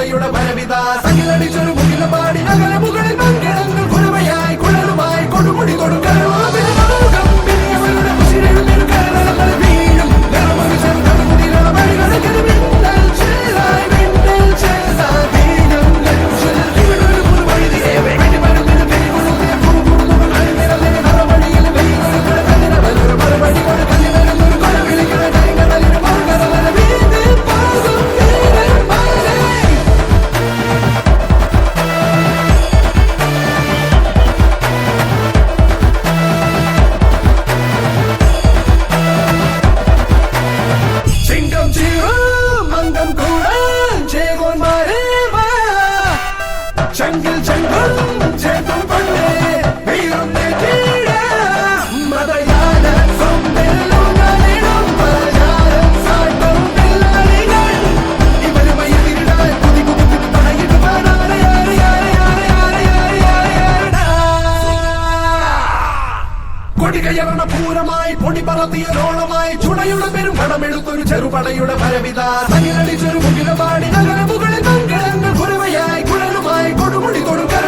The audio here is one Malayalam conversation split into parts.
ചെറുപടയുടെ വരവിത സകിലടിച്ചൊരു മുകില പാടി അകല മുകളിൽ മംഗളങ്ങൾ കുരവയായി കുഴലുമായി കൊടുമുടി കൊടുക്കൽ പൂരമായി പൊടി പറത്തിയോളമായി ചുണയുടെ പെരും പടമെടുത്തൊരു ചെറുപടയുടെ വരവിത സകിലടിച്ചൊരു മുകില പാടി അകല മുകളിൽ മംഗളങ്ങൾ കുരവയായി കുഴലുമായി കൊടുമുടി കൊടുക്കൽ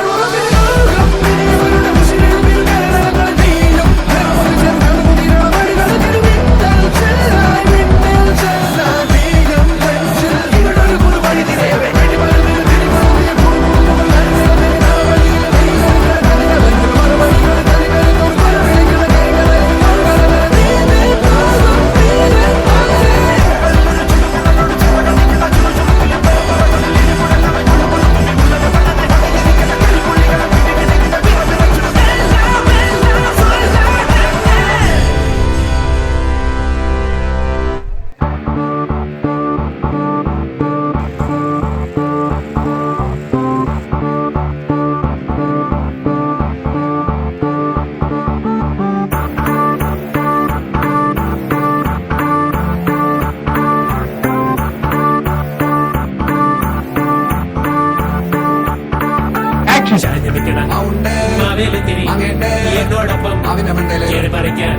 എന്നോടൊപ്പം അവന്റെ മണ്ടയിൽ പറിക്കാൻ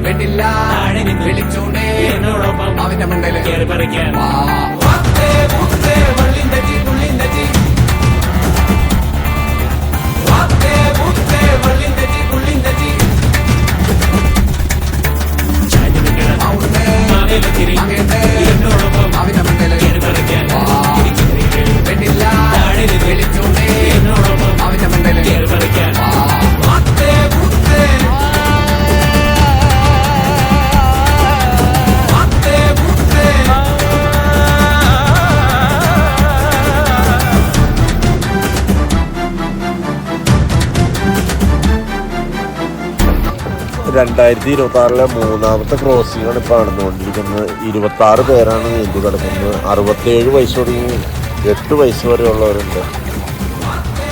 പെട്ടില്ല വിളിച്ചൂടെ എന്നോടൊപ്പം അവന്റെ മണ്ടയിൽ കയറി പറിക്കാൻ എന്നോടൊപ്പം അവന്റെ മണ്ടയിൽ കയറി പറിക്കാൻ പെട്ടില്ല വിളിച്ചൂടെ എന്നോടൊപ്പം അവന്റെ മണ്ടയിൽ കയറി പറിക്കാൻ രണ്ടായിരത്തി 2026 മൂന്നാമത്തെ ക്രോസിംഗ് ആണ് ഇപ്പോൾ നടന്നുകൊണ്ടിരിക്കുന്നത്. 26 പേരാണ് നീന്തി കിടക്കുന്നത്. 67 വയസ്സ് തുടങ്ങി 8 വയസ്സ് വരെയുള്ളവരുണ്ട്.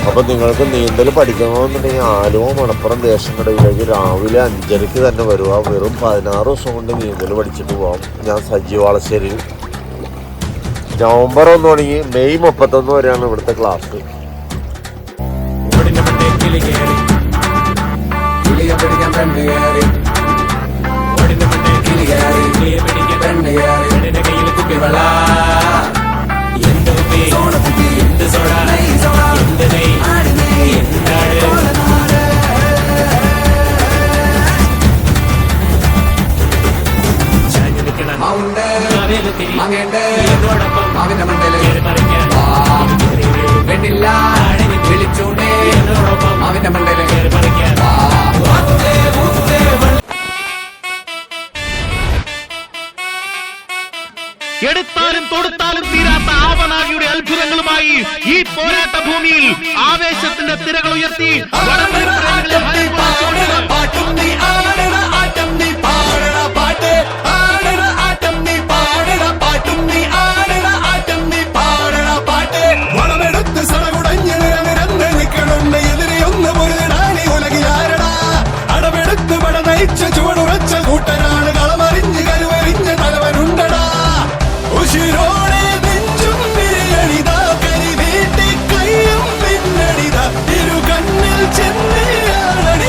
അപ്പോൾ നിങ്ങൾക്ക് നീന്തൽ പഠിക്കണമെന്നുണ്ടെങ്കിൽ ആലുവ മണപ്പുറം ദേശക്കടയിലേക്ക് രാവിലെ 5:30 തന്നെ വരുക. വെറും 16 ദിവസം കൊണ്ട് നീന്തൽ പഠിച്ചിട്ട് പോകാം. ഞാൻ സജീവാളശ്ശേരിയിൽ. നവംബർ 1 തുടങ്ങി മെയ് 31 വരെയാണ് ഇവിടുത്തെ ക്ലാസ്. അവന്റെ മണ്ടയിൽ പെട്ടില്ല വിളിച്ചൂടെ അവന്റെ മണ്ടയിൽ പറിക്കാൻ എടുത്താലും തൊടുത്താലും തീരാത്ത ആവനാഴിയുടെ അത്ഭുതങ്ങളുമായി ഈ പോരാട്ട ഭൂമിയിൽ ആവേശത്തിന്റെ തിരകൾ ഉയർത്തി ചുവടുറച്ച കൂട്ടനാണ് കളമറിഞ്ഞ് കരുവരിഞ്ഞ തലവനുണ്ടടാ ഉശിരോടെ നെഞ്ചും പിരിയണിതാ കരി വീട്ടി കയ്യും പിന്നണിതാ ഇരു കണ്ണിൽ ചെന്നിയാണി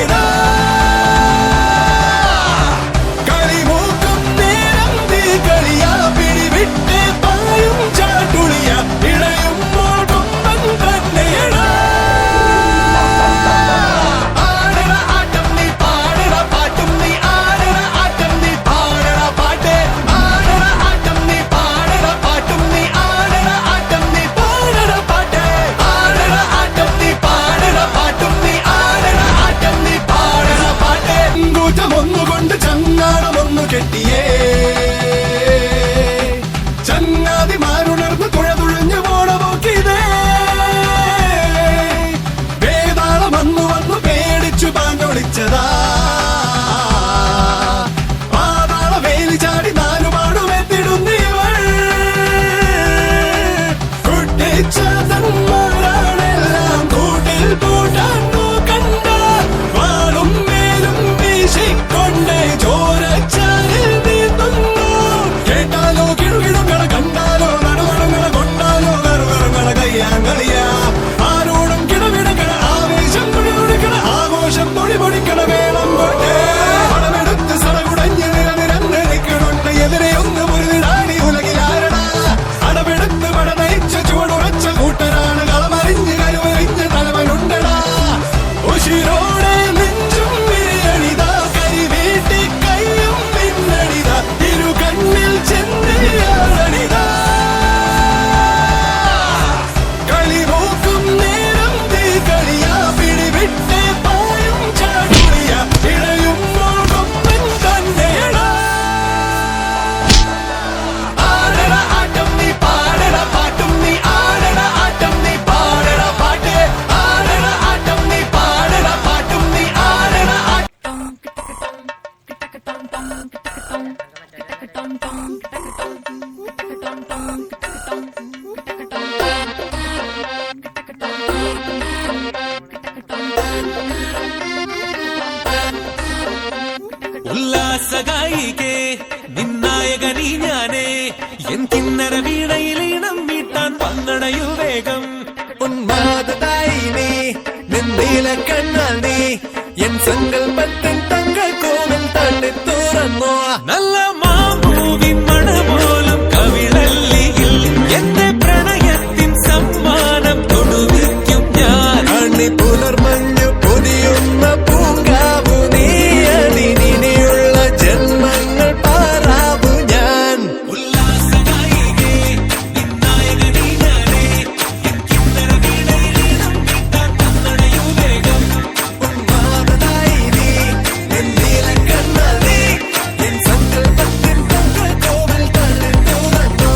സഖായികേ നിന്നായകനീ ഞാനേ എൻ കിന്നര വീണയിലീണം മീട്ടാൻ വന്നണയു വേഗം ഉന്മാദായി നീ നിന്നീല കണ്ണാൽ നീ എൻ സങ്കൽപ്പത്തിൻ തങ്കൾ കോവിൽ തള്ളി തുറന്നോ നല്ല മാമൂവിൻ മണപോലും കവിളല്ലിയിൽ എന്റെ പ്രണയത്തിൻ സമ്മാനം തൊടുവിക്കും ഞാൻ അണി പുലർമഞ്ഞു പൊതിയുന്ന പൂങ്കാവു നീ അതിനിയുള്ള ജന്മങ്ങൾ പാറാവു ഞാൻ ഉല്ലാസഗായികേ നിന്നായകനീ ഞാനേ എൻ കിന്നര വീണയിലീണം മീട്ടാൻ വന്നണയു വേഗം ഉന്മാദായി നീ നിന്നീല കണ്ണാൽ നീ എൻ സങ്കൽപ്പത്തിൻ തങ്കൾ കോവിൽ തള്ളി തുറന്നോ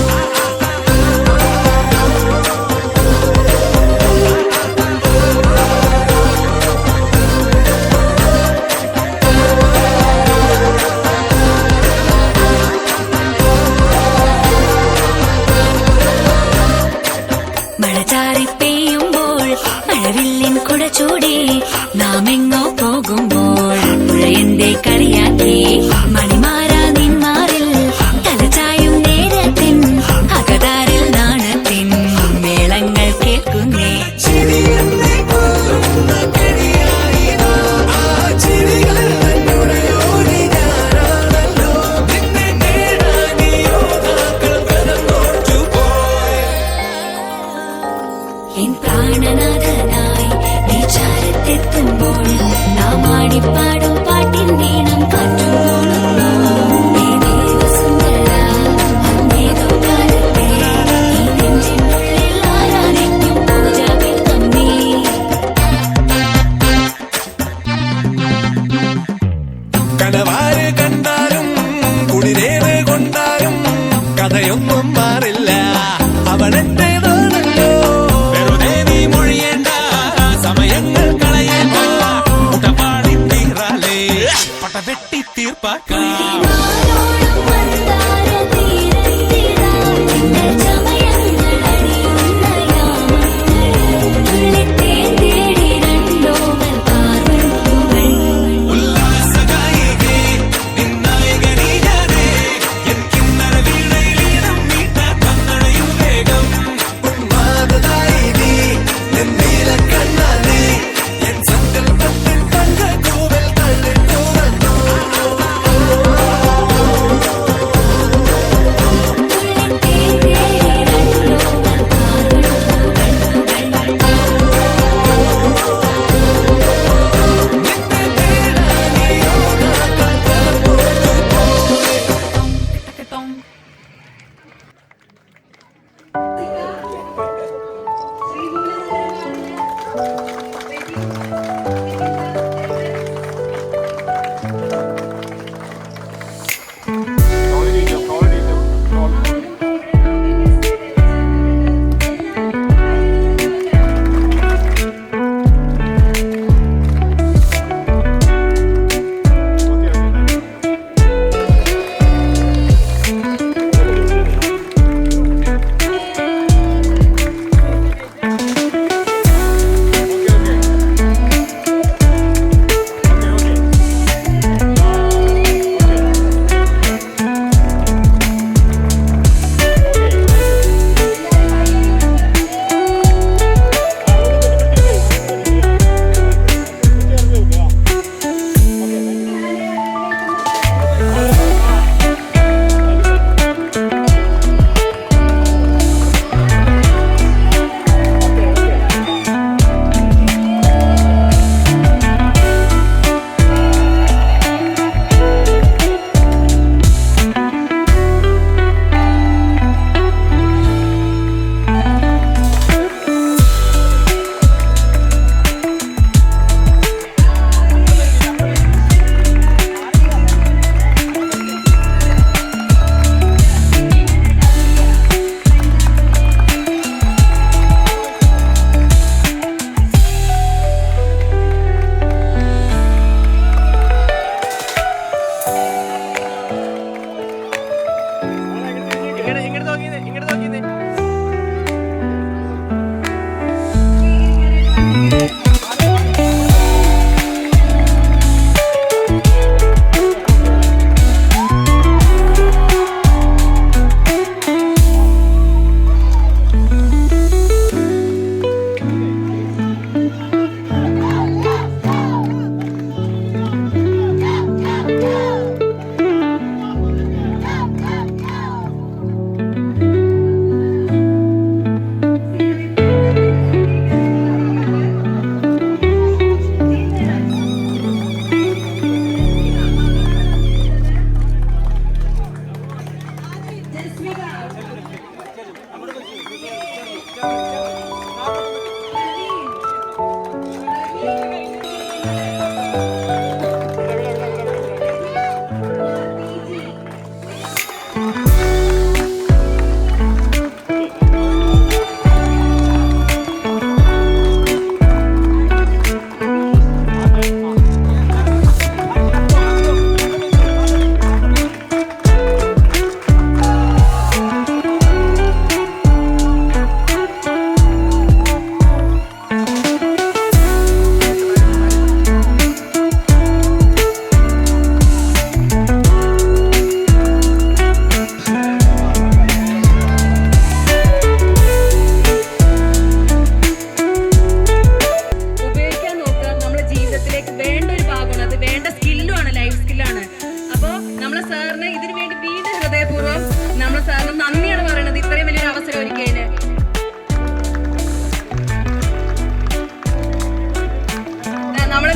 മഴ ചാറി പെയ്യുമ്പോൾ മഴവില്ലിൻ കുട ചൂടി നാം എങ്ങോ പോകുമ്പോൾ പുഴയന്റെ കളിയാക്കി മണിമാരാ നിന്മാറിൽ തലചായും നേരത്തിൻ അകതാരിൽ നാണത്തിൻ മേളങ്ങൾ കേൾക്കുന്നേ ചിരിയെന്നെ കൊല്ലുന്ന കണിയായിരോ ആ ചിരികളിൽ നിന്നുടെ യോനി ഞാനാണല്ലോ നിന്നെ നേടാനീ യോദ്ധാക്കൾ കടന്നോട്ടു പോയി എൻ പ്രാണനാഥനായി നീ ചാരത്തെത്തുമ്പോൾ നാം ആടിപ്പാടും പാട്ടിൻ വീണം കാറ്റുമോളുന്നു അന്നേതോ കാലത്തെ ഈ നെഞ്ചിനുള്ളിൽ ആരാധിക്കും പൂജാബിംബം നീ കനവാര് കണ്ടാലും കുളിരേത് കൊണ്ടാലും കഥയൊന്നും മാറില്ല അവനെന്റേതാണല്ലോ വെറുതെ നീ മൊഴിയേണ്ട സമയങ്ങൾ കളയേണ്ട മുട്ടപാടി തീറാലേ പടവെട്ടി തീർ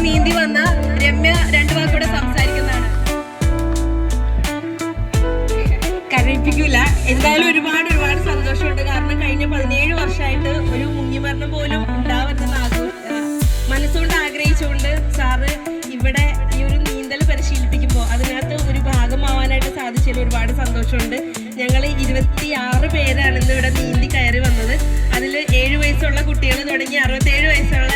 നീന്തി വന്ന രമ്യ രണ്ടു വാക്കൂടെ സംസാരിക്കുന്നതാണ്. കരയിപ്പിക്കൂല. എന്തായാലും ഒരുപാട് സന്തോഷമുണ്ട്. കാരണം കഴിഞ്ഞ 17 വർഷമായിട്ട് ഒരു മുങ്ങിമരണം പോലും ഉണ്ടാവരുതെന്ന് മനസ്സുകൊണ്ട് ആഗ്രഹിച്ചുകൊണ്ട് സാറ് ഇവിടെ ഈ ഒരു നീന്തൽ പരിശീലിപ്പിക്കുമ്പോൾ അതിനകത്ത് ഒരു ഭാഗമാവാനായിട്ട് സാധിച്ചതിൽ ഒരുപാട് സന്തോഷമുണ്ട്. ഞങ്ങൾ 26 പേരാണ് ഇന്ന് ഇവിടെ നീന്തി കയറി വന്നത്. അതിൽ 7 വയസ്സുള്ള കുട്ടികൾ തുടങ്ങി 67 വയസ്സുള്ള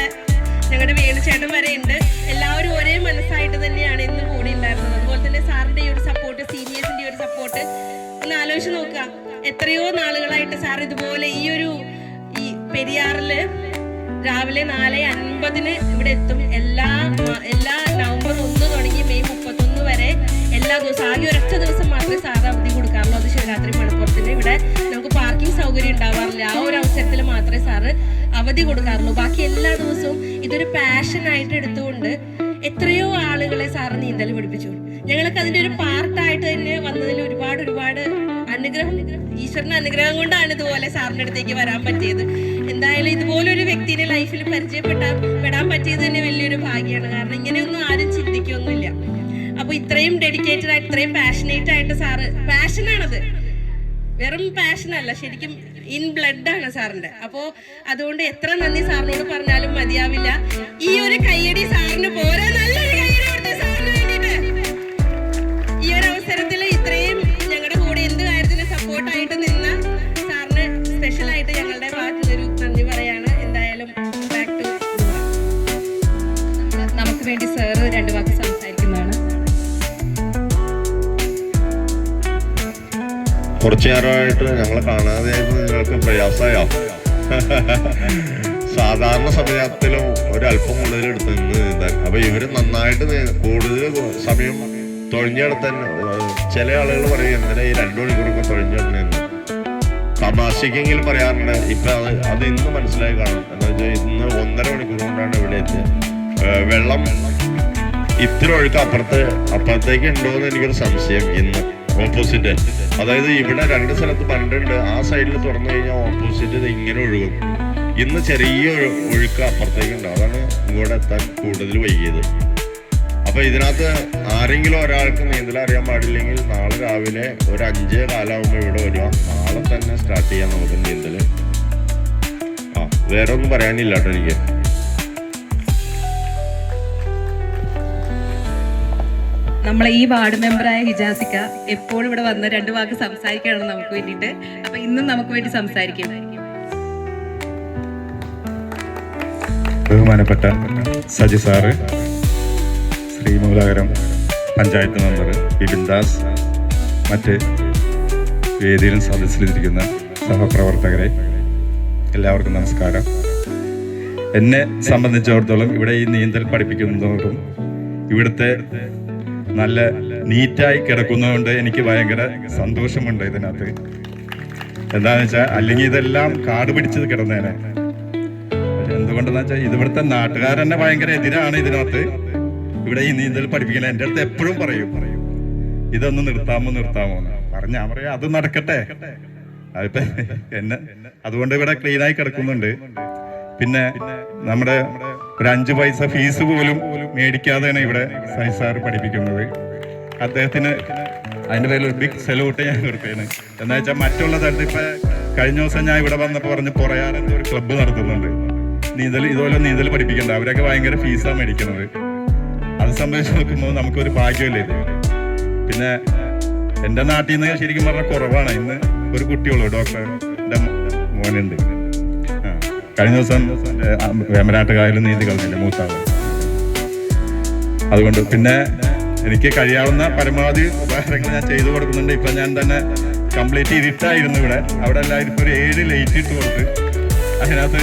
ഞങ്ങളുടെ വേണുചേട്ടൻ വരെ ഉണ്ട്. എല്ലാവരും ഒരേ മനസ്സായിട്ട് തന്നെയാണ് ഇന്ന് കൂടി ഉണ്ടായിരുന്നത്. അതുപോലെ തന്നെ സാറിൻ്റെ ഈ ഒരു സപ്പോർട്ട്, സീനിയേഴ്സിൻ്റെ ഒരു സപ്പോർട്ട് ഒന്ന് ആലോചിച്ച് നോക്കുക. എത്രയോ നാളുകളായിട്ട് സാർ ഇതുപോലെ ഈ പെരിയാറിൽ രാവിലെ 4:50 ഇവിടെ എത്തും. എല്ലാ നവംബർ 1 തുടങ്ങി മെയ് 31 വരെ എല്ലാ ദിവസവും. ആകെ ഒരൊറ്റ ദിവസം മാത്രമേ സാറ് അവധി കൊടുക്കാറുള്ളൂ. അത് ശിവരാത്രി മണപ്പുറത്തിന്. ഇവിടെ നമുക്ക് പാർക്കിംഗ് സൗകര്യം ഉണ്ടാവാറില്ല. ആ ഒരു അവസരത്തിൽ മാത്രമേ സാറ് അവധി കൊടുക്കാറുള്ളൂ. ബാക്കി എല്ലാ ദിവസവും ഇതൊരു പാഷനായിട്ട് എടുത്തുകൊണ്ട് എത്രയോ ആളുകളെ സാറ് നീന്തൽ പഠിപ്പിച്ചു. ഞങ്ങൾക്ക് അതിൻ്റെ ഒരു പാർട്ടായിട്ട് തന്നെ വന്നതിൽ ഒരുപാട് അനുഗ്രഹം, ഈശ്വരന്റെ അനുഗ്രഹം കൊണ്ടാണ് ഇതുപോലെ സാറിൻ്റെ അടുത്തേക്ക് വരാൻ പറ്റിയത്. എന്തായാലും ഇതുപോലൊരു വ്യക്തിയുടെ ലൈഫിൽ പരിചയപ്പെടാൻ പറ്റിയത് തന്നെ വലിയൊരു ഭാഗ്യമാണ്. കാരണം ഇങ്ങനെയൊന്നും ആരും ചിന്തിക്കൊന്നുമില്ല. അപ്പോൾ ഇത്രയും ഡെഡിക്കേറ്റഡ് ആയിട്ട്, ഇത്രയും പാഷനേറ്റ് ആയിട്ട് സാറ്, പാഷനാണത്, വെറും പാഷനല്ല, ശരിക്കും ഇൻ ബ്ലഡ് ആണ് സാറിന്റെ. അപ്പോൾ അതുകൊണ്ട് എത്ര നന്ദി സാറിനോട് പറഞ്ഞാലും മതിയാവില്ല. ഈ ഒരു കയ്യടി സാറിന് പോരാ. നല്ലൊരു കയ്യടി കൊടുത്ത് സാറിന് വേണ്ടിയിട്ട്. ഈ ഒരു അവസരത്തിൽ ഇത്രയും ഞങ്ങളുടെ കൂടെ എന്ത് കാര്യത്തിന് സപ്പോർട്ടായിട്ട് നിന്ന സാറിന് സ്പെഷ്യലായിട്ട് ഞങ്ങളുടെ ഭാഗത്തുനിന്നൊരു നന്ദി പറയാണ്. എന്തായാലും ബാക്ക് ടു നമുക്ക് വേണ്ടി സാറ് 2 വാക്ക് സംസാരിക്കുന്നതാണ്. കുറച്ചു നേരമായിട്ട് ഞങ്ങളെ കാണാതെയായിരുന്നു നിങ്ങൾക്ക് പ്രയാസമായോ? സാധാരണ സമയത്തിലും ഒരല്പം കൂടുതൽ എടുത്ത് നീന്താൻ. അപ്പൊ ഇവര് നന്നായിട്ട് കൂടുതൽ സമയം തൊഴിഞ്ഞെടുത്താൻ. ചില ആളുകൾ പറയും എന്തിനാ ഈ 2 മണിക്കൂറൊക്കെ തൊഴിഞ്ഞെടുന്നെന്ന്. തമാശക്കെങ്കിലും പറയാറുണ്ട്. ഇപ്പൊ അത് ഇന്ന് മനസ്സിലായി കാണും. എന്താ വെച്ചാൽ ഇന്ന് 1.5 മണിക്കൂർ കൊണ്ടാണ് ഇവിടെ എത്തിയത്. വെള്ളം ഇത്ര ഒഴുക്ക് അപ്പുറത്തേക്ക് ഉണ്ടോയെന്ന് എനിക്കൊരു സംശയം. ഇന്ന് ഓപ്പോസിറ്റ്, അതായത് ഇവിടെ 2 സ്ഥലത്ത് പണ്ടുണ്ട്. ആ സൈഡിൽ തുറന്നു കഴിഞ്ഞാൽ ഓപ്പോസിറ്റ് ഇങ്ങനെ ഒഴുകും. ഇന്ന് ചെറിയ ഒഴുക്ക് അപ്പുറത്തേക്കുണ്ട്. അതാണ് ഇങ്ങോട്ട് എത്താൻ കൂടുതൽ വൈകിയത്. അപ്പൊ ഇതിനകത്ത് ആരെങ്കിലും ഒരാൾക്ക് നീന്തൽ അറിയാൻ പാടില്ലെങ്കിൽ നാളെ രാവിലെ ഒരു 5:15 ഇവിടെ വരിക. നാളെ തന്നെ സ്റ്റാർട്ട് ചെയ്യാൻ നമുക്ക് നീന്തൽ. വേറെ ഒന്നും പറയാനില്ല കേട്ടോ എനിക്ക്. നമ്മളെ ഈ വാർഡ് മെമ്പറായ ഹിജാസിക്ക എപ്പോഴും ഇവിടെ വന്ന് 2 വാക്ക് സംസാരിക്കുകയാണ് നമുക്ക് വേണ്ടിയിട്ട്. അപ്പൊ ഇന്നും നമുക്ക് വേണ്ടി സംസാരിക്കും. ബഹുമാനപ്പെട്ട സജി സാറ്, ശ്രീമൂലകരം പഞ്ചായത്ത് മെമ്പർ ബിപിൻ ദാസ്, മറ്റ് വേദിയിൽ സദസ്സിലിരിക്കുന്ന സഹപ്രവർത്തകരെ, എല്ലാവർക്കും നമസ്കാരം. എന്നെ സംബന്ധിച്ചിടത്തോളം ഇവിടെ ഈ നീന്തൽ പഠിപ്പിക്കുന്നതോടും ഇവിടുത്തെ നല്ല നീറ്റായി കിടക്കുന്നതുകൊണ്ട് എനിക്ക് ഭയങ്കര സന്തോഷമുണ്ട് ഇതിനകത്ത്. എന്താണെന്ന് വെച്ചാൽ അല്ലെങ്കിൽ ഇതെല്ലാം കാട് പിടിച്ചത് കിടന്നേനെ. എന്തുകൊണ്ടെന്ന് വെച്ചാൽ ഇവിടുത്തെ നാട്ടുകാർ തന്നെ ഭയങ്കര എതിരാണ് ഇതിനകത്ത്. ഇവിടെ ഈ നീന്തൽ പഠിപ്പിക്കണം. എൻ്റെ അടുത്ത് എപ്പോഴും പറയും ഇതൊന്ന് നിർത്താമോ എന്ന് പറഞ്ഞ് ഞാൻ പറയാം അത് നടക്കട്ടെ. അതിപ്പോ എന്നെ അതുകൊണ്ട് ഇവിടെ ക്ലീനായി കിടക്കുന്നുണ്ട്. പിന്നെ നമ്മുടെ ഒരു 5 പൈസ ഫീസ് പോലും മേടിക്കാതെയാണ് ഇവിടെ സജി സാർ പഠിപ്പിക്കുന്നത്. അദ്ദേഹത്തിന് അതിൻ്റെ പേരിൽ ഒരു ബിഗ് സല്യൂട്ട് ഞാൻ കൊടുത്തേന്. എന്താ വെച്ചാൽ മറ്റുള്ള തരത്തിൽ ഇപ്പൊ കഴിഞ്ഞ ദിവസം ഞാൻ ഇവിടെ വന്നപ്പോൾ പറഞ്ഞ് പുറയാറെന്ന് ഒരു ക്ലബ്ബ് നടത്തുന്നുണ്ട്. ഇതുപോലെ നീന്തൽ പഠിപ്പിക്കണ്ട. അവരൊക്കെ ഭയങ്കര ഫീസാണ് മേടിക്കുന്നത്. അത് സംബന്ധിച്ച് നോക്കുമ്പോൾ നമുക്കൊരു ഭാഗ്യമല്ലേ ഇത്. പിന്നെ എൻ്റെ നാട്ടിൽ നിന്ന് ശരിക്കും പറഞ്ഞാൽ കുറവാണ്. ഇന്ന് ഒരു കുട്ടിയുള്ളൂ, ഡോക്ടറുടെ മോനുണ്ട്. കഴിഞ്ഞ ദിവസം വേമനാട്ടുകായലും നീന്തി കളഞ്ഞില്ല മൂത്താവ്. അതുകൊണ്ട് പിന്നെ എനിക്ക് കഴിയാവുന്ന പരമാവധി ഉപകാരങ്ങൾ ഞാൻ ചെയ്തു കൊടുക്കുന്നുണ്ട്. ഇപ്പം ഞാൻ തന്നെ കംപ്ലീറ്റ് ഇരുട്ടായിരുന്നു ഇവിടെ. അവിടെ എല്ലാവരും ഒരു 7 ലൈറ്റ് ഇട്ട് കൊടുത്ത് അതിനകത്ത്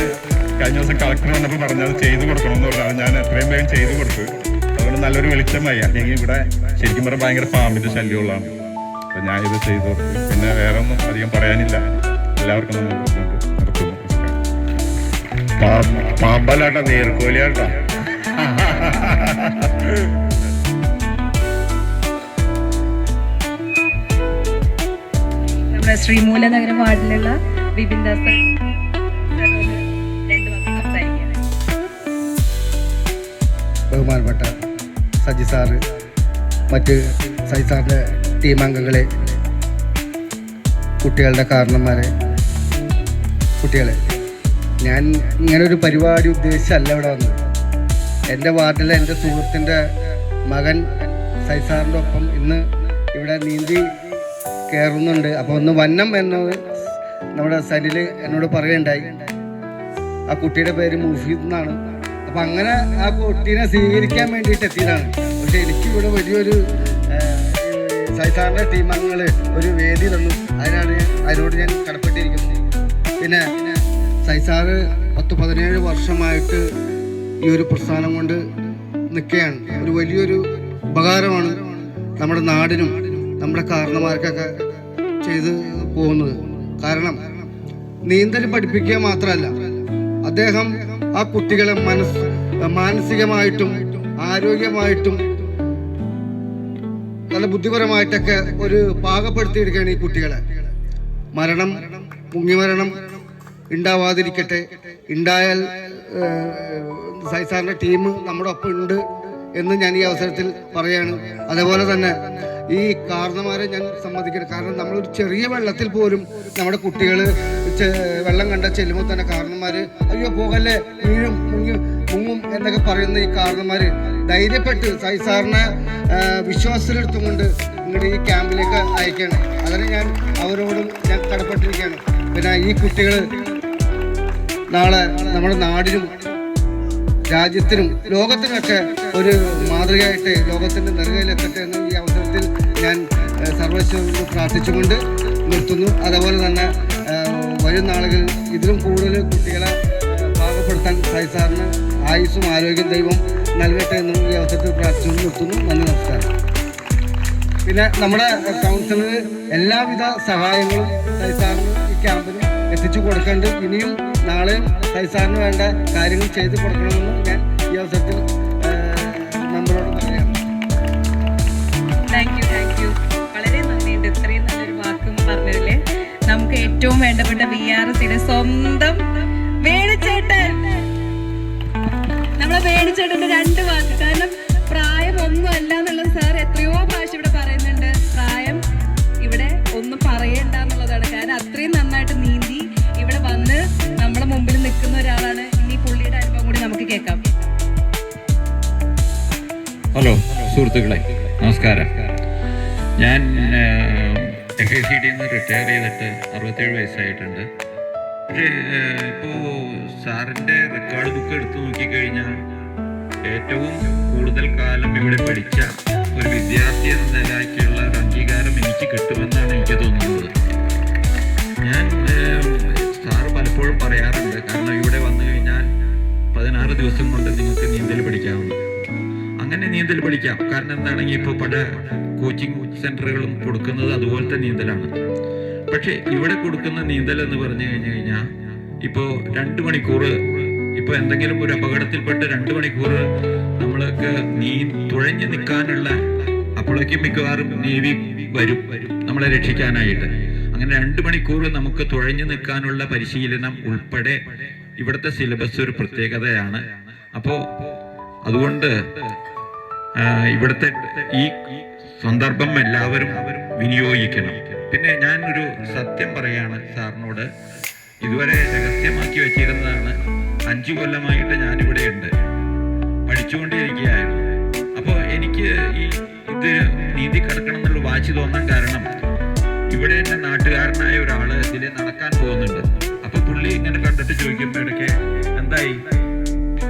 കഴിഞ്ഞ ദിവസം കളക്ടർ വന്നപ്പോൾ പറഞ്ഞത് ചെയ്തു കൊടുക്കണമെന്ന് പറഞ്ഞാൽ ഞാൻ എത്രയും വേഗം ചെയ്തു കൊടുത്തു. അതുകൊണ്ട് നല്ലൊരു വെളിച്ചമായി. അല്ലെങ്കിൽ ഇവിടെ ശരിക്കും പറഞ്ഞാൽ ഭയങ്കര പാമ്പിൻ്റെ ശല്യമുള്ളതാണ്. അപ്പം ഞാനിത് ചെയ്തു കൊടുത്തു. പിന്നെ വേറെ ഒന്നും അധികം പറയാനില്ല. എല്ലാവർക്കും നിർത്തുന്നു. പാമ്പലാട്ടോ, നീർക്കോലിയാട്ടോ. നമ്മുടെ ശ്രീമൂലനഗരം വാർഡിലുള്ള ബിപിൻ ദാസ് ബഹുമാനപ്പെട്ട സജി സാറ്, മറ്റ് സജി സാറിൻ്റെ ടീം അംഗങ്ങളെ, കുട്ടികളുടെ കാരണന്മാരെ, കുട്ടികളെ, ഞാൻ ഇങ്ങനൊരു പരിപാടി ഉദ്ദേശിച്ചല്ല ഇവിടെ വന്നത്. എൻ്റെ വാർഡിലെ എൻ്റെ സുഹൃത്തിൻ്റെ മകൻ സജി സാറിൻ്റെ ഒപ്പം ഇന്ന് ഇവിടെ നീന്തി കയറുന്നുണ്ട്. അപ്പോൾ ഒന്ന് വന്നം എന്നത് നമ്മുടെ സനിൽ എന്നോട് പറയുകയുണ്ടായി. ആ കുട്ടിയുടെ പേര് മുഫീദ് എന്നാണ്. അപ്പം അങ്ങനെ ആ കുട്ടീനെ സ്വീകരിക്കാൻ വേണ്ടിയിട്ട് എത്തിയതാണ്. പക്ഷേ എനിക്കിവിടെ വലിയൊരു സജി സാറിൻ്റെ ടീമംഗങ്ങൾ ഒരു വേദി തന്നു. അതിനോട് ഞാൻ കടപ്പെട്ടിരിക്കുന്നു. പിന്നെ സജി സാറ് 10-17 വർഷമായിട്ട് ഈ ഒരു പ്രസ്ഥാനം കൊണ്ട് നിൽക്കുകയാണ്. ഒരു വലിയൊരു ഉപകാരമാണ് നമ്മുടെ നാടിനും നമ്മുടെ കാരണന്മാർക്കൊക്കെ ചെയ്ത് പോകുന്നത്. കാരണം നീന്തൽ പഠിപ്പിക്കുക മാത്രമല്ല, അദ്ദേഹം ആ കുട്ടികളെ മാനസികമായിട്ടും ആരോഗ്യമായിട്ടും നല്ല ബുദ്ധിപരമായിട്ടൊക്കെ ഒരു പാകപ്പെടുത്തിയെടുക്കുകയാണ് ഈ കുട്ടികളെ. മുങ്ങിമരണം ഉണ്ടാവാതിരിക്കട്ടെ. ഉണ്ടായാൽ സജി സാറിൻ്റെ ടീം നമ്മുടെ ഒപ്പം ഉണ്ട് എന്ന് ഞാൻ ഈ അവസരത്തിൽ പറയാണ്. അതേപോലെ തന്നെ ഈ കാരണന്മാരെ ഞാൻ സമ്മതിക്കണം. കാരണം നമ്മളൊരു ചെറിയ വെള്ളത്തിൽ പോലും നമ്മുടെ കുട്ടികൾ വെള്ളം കണ്ട ചെല്ലുമ്പോൾ തന്നെ കാരണന്മാർ അയ്യോ പോകല്ലേ, വീഴും, മുങ്ങും എന്നൊക്കെ പറയുന്ന ഈ കാരണന്മാർ ധൈര്യപ്പെട്ട് സജി സാറിനെ വിശ്വാസത്തിലെടുത്തുകൊണ്ട് ഇങ്ങോട്ട് ഈ ക്യാമ്പിലേക്ക് അയക്കുകയാണ്. അതിന് ഞാൻ അവരോടും ഞാൻ കടപ്പെട്ടിരിക്കുകയാണ്. പിന്നെ ഈ കുട്ടികൾ നാളെ നമ്മുടെ നാടിനും രാജ്യത്തിനും ലോകത്തിനൊക്കെ ഒരു മാതൃകയായിട്ട് ലോകത്തിൻ്റെ നെറുകയിലെത്തട്ടെ എന്ന് ഈ അവസരത്തിൽ ഞാൻ സർവ്വശക്തനോട് പ്രാർത്ഥിച്ചുകൊണ്ട് നിർത്തുന്നു. അതുപോലെ തന്നെ വരും നാളുകളിൽ ഇതിലും കൂടുതൽ കുട്ടികളെ പാകപ്പെടുത്താൻ സജി സാറിന് ആയുസ്സും ആരോഗ്യം ദൈവം നൽകട്ടെ എന്നും ഈ അവസരത്തിൽ പ്രാർത്ഥിച്ചുകൊണ്ട് നിർത്തുന്നു. നന്ദി, നമസ്കാരം. പിന്നെ നമ്മുടെ കൗൺസിലർ എല്ലാവിധ സഹായങ്ങളും സജി സാറിന് ഈ ക്യാമ്പിന് എത്തിച്ചു കൊടുക്കേണ്ടത്. ഇനിയും നാളെയും സജി സാറിന് വേണ്ട കാര്യങ്ങൾ ചെയ്തു കൊടുക്കണമെന്ന് ഞാൻ ഈ അവസരത്തിൽ മെമ്പറോട് പറയാം. Thank you. വളരെ നന്ദിയുണ്ട് ഇത്രയും നല്ലൊരു വാക്കും പറഞ്ഞതില്. നമുക്ക് ഏറ്റവും വേണ്ടപ്പെട്ട VRSയുടെ സ്വന്തം വേണുചേട്ടൻ, നമ്മളെ വേണുചേട്ടന്റെ 2 വാക്ക്. കാരണം പ്രായം ഒന്നും അല്ല എന്നുള്ളത് സാർ എത്രയോ പ്രാവശ്യം ഇവിടെ പറയുന്നുണ്ട്. പ്രായം ഇവിടെ ഒന്നും പറയണ്ട എന്നുള്ളതാണ്. കാരണം അത്രയും നന്നായിട്ട് നീന്തി ഇവിടെ വന്ന് നമ്മളെ മുമ്പിൽ നിൽക്കുന്ന ഒരാളാണ്. ഇനി പുള്ളിയുടെ അനുഭവം കൂടി നമുക്ക് കേൾക്കാം. ഹലോ സുഹൃത്തുക്കളെ, നമസ്കാരം. ഞാൻ FACD നിന്ന് റിട്ടയർ ചെയ്തിട്ട് 67 വയസ്സായിട്ടുണ്ട്. പക്ഷേ ഇപ്പോൾ സാറിൻ്റെ റെക്കോർഡ് ബുക്ക് എടുത്ത് നോക്കിക്കഴിഞ്ഞാൽ ഏറ്റവും കൂടുതൽ കാലം ഇവിടെ പഠിച്ച ഒരു വിദ്യാർത്ഥി എന്ന നിലയ്ക്കുള്ള ഒരു അംഗീകാരം എനിക്ക് കിട്ടുമെന്നാണ് എനിക്ക് തോന്നുന്നത്. ഞാൻ സാറ് പലപ്പോഴും പറയാറുണ്ട്, കാരണം ഇവിടെ വന്നു കഴിഞ്ഞാൽ 16 ദിവസം കൊണ്ട് നിങ്ങൾക്ക് നീന്തൽ പഠിക്കാവുന്നു. അങ്ങനെ നീന്തൽ പഠിക്കാം. കാരണം എന്താണെങ്കിൽ ഇപ്പോൾ പല കോച്ചിങ് സെൻ്ററുകളും കൊടുക്കുന്നത് അതുപോലത്തെ നീന്തലാണ്. പക്ഷേ ഇവിടെ കൊടുക്കുന്ന നീന്തൽ എന്ന് പറഞ്ഞു കഴിഞ്ഞാൽ ഇപ്പോൾ 2 മണിക്കൂർ, ഇപ്പോൾ എന്തെങ്കിലും ഒരു അപകടത്തിൽപ്പെട്ട് 2 മണിക്കൂർ നമ്മൾക്ക് തുഴഞ്ഞു നിൽക്കാനുള്ള, അപ്പോഴേക്കും മിക്കവാറും നേവി വരും നമ്മളെ രക്ഷിക്കാനായിട്ട്. അങ്ങനെ 2 മണിക്കൂർ നമുക്ക് തുഴഞ്ഞു നിൽക്കാനുള്ള പരിശീലനം ഉൾപ്പെടെ ഇവിടുത്തെ സിലബസ് ഒരു പ്രത്യേകതയാണ്. അപ്പോൾ അതുകൊണ്ട് ഇവിടുത്തെ ഈ സന്ദർഭം എല്ലാവരും വിനിയോഗിക്കണം. പിന്നെ ഞാനൊരു സത്യം പറയാണ് സാറിനോട്, ഇതുവരെ രഹസ്യമാക്കി വെച്ചിരുന്നതാണ്. 5 കൊല്ലമായിട്ട് ഞാനിവിടെ ഉണ്ട്, പഠിച്ചുകൊണ്ടിരിക്കുകയായിരുന്നു. അപ്പോൾ എനിക്ക് ഇത് നീന്തി കിടക്കണം എന്നുള്ള വാശി തോന്നാൻ കാരണം ഇവിടെ എൻ്റെ നാട്ടുകാരനായ ഒരാൾ ഇതിൽ നടക്കാൻ പോകുന്നുണ്ട്. അപ്പോൾ പുള്ളി ഇങ്ങനെ കണ്ടിട്ട് ചോദിക്കുമ്പോൾ ഇടയ്ക്ക് എന്തായി,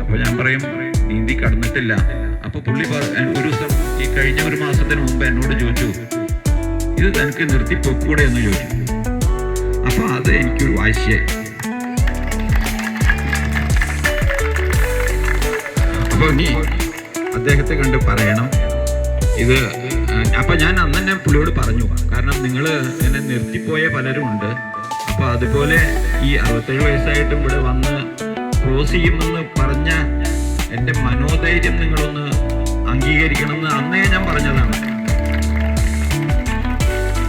അപ്പോൾ ഞാൻ പറയും നീന്തി കടന്നിട്ടില്ല. അപ്പോൾ പുള്ളി ഒരു ദിവസം ഈ കഴിഞ്ഞ 1 മാസത്തിന് മുമ്പ് എന്നോട് ചോദിച്ചു, ഇത് തനിക്ക് നിർത്തി പൊക്കൂടെ എന്ന് ചോദിച്ചു. അപ്പോൾ അത് എനിക്കൊരു വാശിയായി. അപ്പോൾ നീ അദ്ദേഹത്തെ കണ്ട് പറയണം ഇത്. അപ്പം ഞാൻ അന്ന് തന്നെ പുള്ളിയോട് പറഞ്ഞു, കാരണം നിങ്ങൾ എന്നെ നിർത്തിപ്പോയ പലരും ഉണ്ട്. അപ്പോൾ അതുപോലെ ഈ 67 വയസ്സായിട്ടും ഇവിടെ വന്ന് ക്രോസ് ചെയ്യുമെന്ന് പറഞ്ഞ എൻ്റെ മനോധൈര്യം നിങ്ങളൊന്ന് അംഗീകരിക്കണമെന്ന് അന്നേ ഞാൻ പറഞ്ഞതാണ്.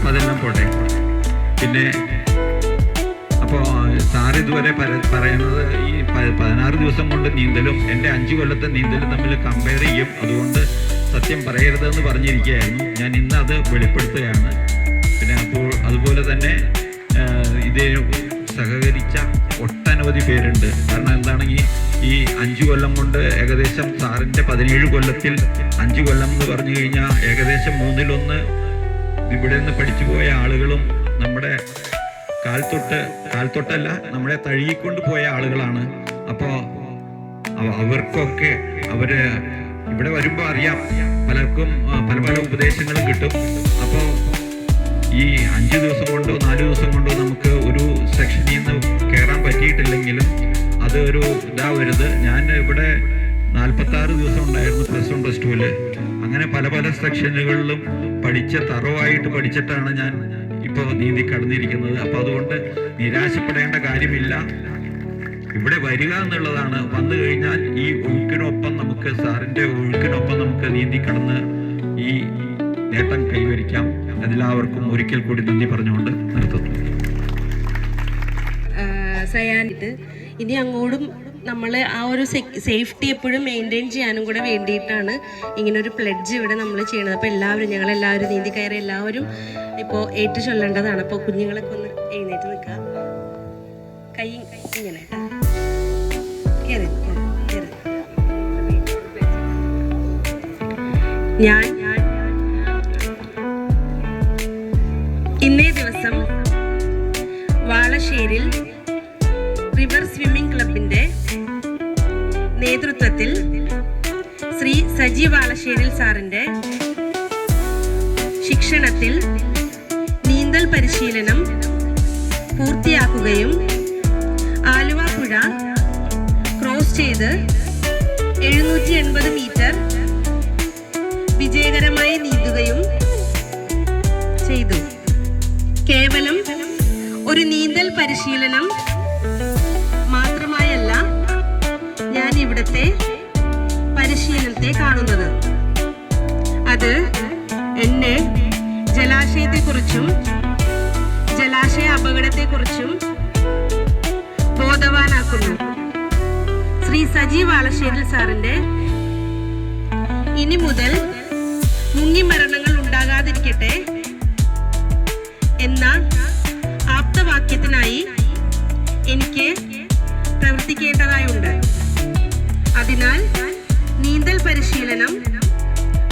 അതെല്ലാം പോട്ടെ. പിന്നെ അപ്പോൾ സാർ ഇതുവരെ പറയുന്നത് ഈ 16 ദിവസം കൊണ്ട് നീന്തലും എൻ്റെ 5 കൊല്ലത്തെ നീന്തലും തമ്മിൽ കമ്പയർ ചെയ്യും. അതുകൊണ്ട് സത്യം പറയരുതെന്ന് പറഞ്ഞിരിക്കുകയായിരുന്നു. ഞാൻ ഇന്ന് അത് വെളിപ്പെടുത്തുകയാണ്. പിന്നെ അതുപോലെ തന്നെ ഇതേ സഹകരിച്ച ഒട്ടനവധി പേരുണ്ട്. കാരണം എന്താണെങ്കിൽ ഈ 5 കൊല്ലം കൊണ്ട് ഏകദേശം സാറിൻ്റെ 17 കൊല്ലത്തിൽ 5 കൊല്ലം എന്ന് പറഞ്ഞു കഴിഞ്ഞാൽ ഏകദേശം 1/3 ഇവിടെ നിന്ന് പഠിച്ചു പോയ ആളുകളും നമ്മുടെ കാൽത്തൊട്ടല്ല നമ്മളെ തഴുകിക്കൊണ്ട് പോയ ആളുകളാണ്. അപ്പോൾ അവർക്കൊക്കെ ഇവിടെ വരുമ്പോൾ അറിയാം, പലർക്കും പല ഉപദേശങ്ങളും കിട്ടും. അപ്പോൾ ഈ 5 ദിവസം കൊണ്ടോ 4 ദിവസം കൊണ്ടോ നമുക്ക് ഒരു സെക്ഷനിൽ നിന്ന് കയറാൻ പറ്റിയിട്ടില്ലെങ്കിലും അത് ഒരു ഇതാവരുത്. ഞാൻ ഇവിടെ 46 ദിവസം ഉണ്ടായിരുന്നു +1 +2. അങ്ങനെ പല സെക്ഷനുകളിലും തറവായിട്ട് പഠിച്ചിട്ടാണ് ഞാൻ ഇപ്പോൾ നീന്തി കടന്നിരിക്കുന്നത്. അപ്പോൾ അതുകൊണ്ട് നിരാശപ്പെടേണ്ട കാര്യമില്ല. ഇവിടെ വരിക എന്നുള്ളതാണ്. വന്നു കഴിഞ്ഞാൽ ഈ ഒഴുക്കിനൊപ്പം നമുക്ക് സാറിൻ്റെ ഒഴുക്കിനൊപ്പം നമുക്ക് നീന്തി കടന്ന് ഈ നേട്ടം കൈവരിക്കാം. എല്ലാവർക്കും ഒരിക്കൽ കൂടി നന്ദി പറഞ്ഞുകൊണ്ട് നിർത്തുന്നു. സയാനിട്ട് ഇനി അങ്ങോട്ടും നമ്മൾ ആ ഒരു സേഫ്റ്റി എപ്പോഴും മെയിൻറ്റെയിൻ ചെയ്യാനും കൂടെ വേണ്ടിയിട്ടാണ് ഇങ്ങനൊരു പ്ലെഡ്ജ് ഇവിടെ നമ്മൾ ചെയ്യണത്. അപ്പോൾ ഞങ്ങളെല്ലാവരും നീന്തി കയറി എല്ലാവരും ഇപ്പോൾ ഏറ്റു ചൊല്ലേണ്ടതാണ്. അപ്പോൾ കുഞ്ഞുങ്ങളൊക്കെ ഒന്ന് എഴുന്നേറ്റ് നിൽക്കുക. കൈ ഇങ്ങനെ ഞാൻ ഇന്നേ ദിവസം വാളശ്ശേരിൽ റിവർ സ്വിമ്മിംഗ് ക്ലബിന്റെ നേതൃത്വത്തിൽ ശ്രീ സജി വാളശ്ശേരിൽ സാറിന്റെ ശിക്ഷണത്തിൽ നീന്തൽ പരിശീലനം പൂർത്തിയാക്കുകയും ആലുവ പുഴ ക്രോസ് ചെയ്ത് 780 മീറ്റർ വിജയകരമായി നീന്തുകയും ചെയ്തു. കേവലം ഒരു നീന്തൽ പരിശീലനം മാത്രമായല്ല ഞാൻ ഇവിടുത്തെ പരിശീലനത്തെ കാണുന്നത്. അത് എന്നെ ജലാശയത്തെക്കുറിച്ചും ജലാശയ അപകടത്തെക്കുറിച്ചും ബോധവാനാക്കുന്നു. ശ്രീ സജി വാളശ്ശേരിൽ സാറിന്റെ ഇനി മുതൽ മുങ്ങിമരണങ്ങൾ ഉണ്ടാകാതിരിക്കട്ടെ എന്ന ആപ്തവാക്യത്തിനായി എനിക്ക് പ്രവർത്തിക്കേണ്ടതായുണ്ട്. അതിനാൽ നീന്തൽ പരിശീലനം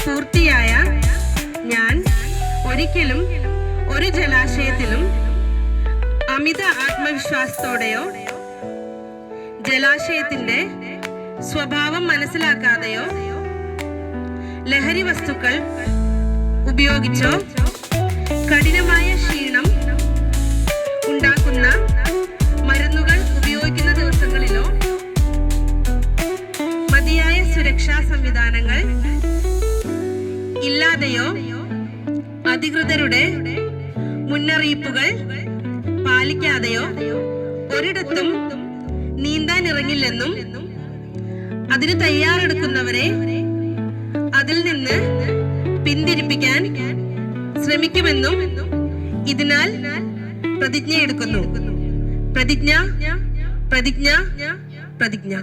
പൂർത്തിയായ ഞാൻ ഒരിക്കലും ഒരു ജലാശയത്തിലും അമിത ആത്മവിശ്വാസത്തോടെയോ ജലാശയത്തിന്റെ സ്വഭാവം മനസ്സിലാക്കാതെയോ ലഹരി വസ്തുക്കൾ ഉപയോഗിച്ചോ കഠിനമായ ക്ഷീണം ഉണ്ടാക്കുന്ന മരുന്നുകൾ ഉപയോഗിക്കുന്ന ദിവസങ്ങളിലോ മതിയായ സുരക്ഷാ സംവിധാനങ്ങൾ ഇല്ലാതെയോ അധികൃതരുടെ മുന്നറിയിപ്പുകൾ പാലിക്കാതെയോ ഒരിടത്തും നീന്താൻ ഇറങ്ങില്ലെന്നും അതിന് തയ്യാറെടുക്കുന്നവരെ അതിൽ നിന്ന് പിന്തിരിപ്പിക്കാൻ ശ്രമിക്കുമെന്നും ഇതിനാൽ പ്രതിജ്ഞയെടുക്കുന്നു. പ്രതിജ്ഞ പ്രതിജ്ഞ പ്രതിജ്ഞ.